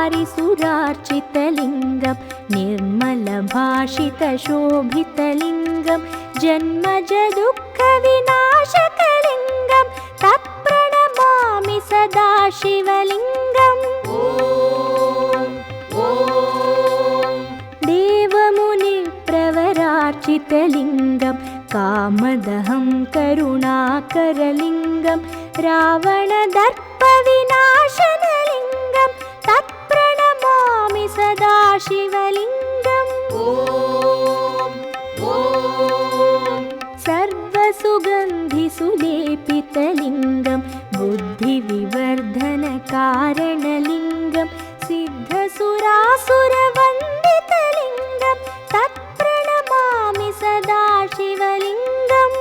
वारिसुरार्चितलिङ्गं निर्मलभाषितशोभितलिङ्गं जन्मजदुःखविनाशकलिङ्गं तत्प्रणमामि सदा शिवलिङ्गम्। देवमुनिप्रवरार्चितलिङ्गं कामदहं करुणाकरलिङ्गं रावणदर्पविनाशनलिङ्गं तत्प्रणमामि सदा शिवलिङ्गम्। सर्वसुगन्धिसुलेपितलिङ्गं बुद्धिविवर्धनकारणलिङ्गं सिद्धसुरासुरवन्दितलिङ्गं तत्प्रणमामि सदा शिवलिङ्गम्।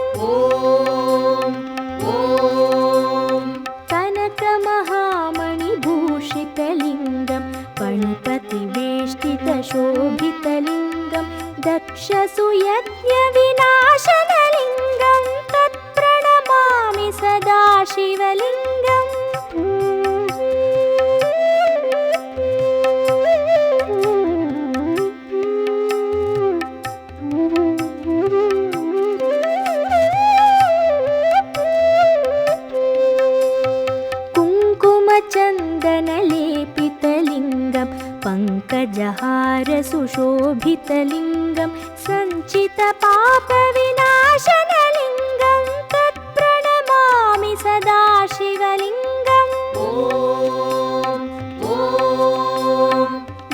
कनकमहामणिभूषितलिङ्गं पणिपतिवेष्टितशोभितलिङ्गं दक्षसुयज्ञविनाशनलिङ्गं तत्प्रणमामि सदा शिवलिङ्गम्। कुङ्कुमचन्दनलेपितलिङ्गं पङ्कजहारसुशोभितलिङ्गं सञ्चितपापविनाशनलिङ्गं तत्प्रणमामि सदा शिवलिङ्गम्।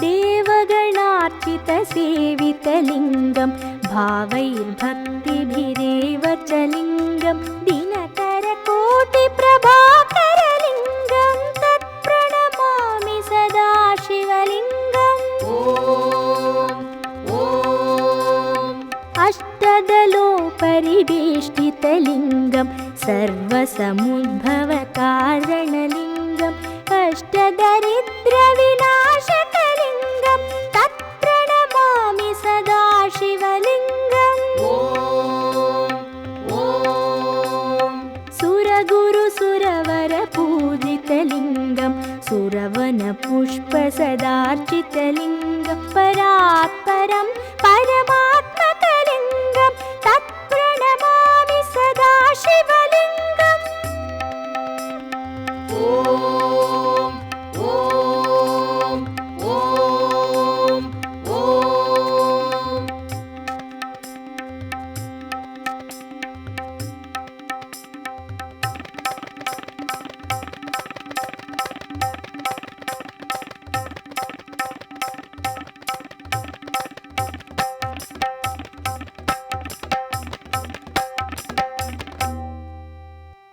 देवगणार्चितसेवितलिङ्गं भावैर्भक्तिभिरेव च लिङ्गं दिनकरकोटिप्रभाकरलिङ्गं तत्प्रणमामि सदा शिवलिङ्गम्। अष्टदलोपरिवेष्टितलिङ्गं सर्वसमुद्भवकारणलिङ्गम् अष्टदरिद्रविनाशकलिङ्गं तत्प्रणमामि सदा शिवलिङ्गम्। सुरगुरुसुरवरपूजितलिङ्गं सुरवनपुष्पसदार्चितलिङ्गं परात्परं परमात्मा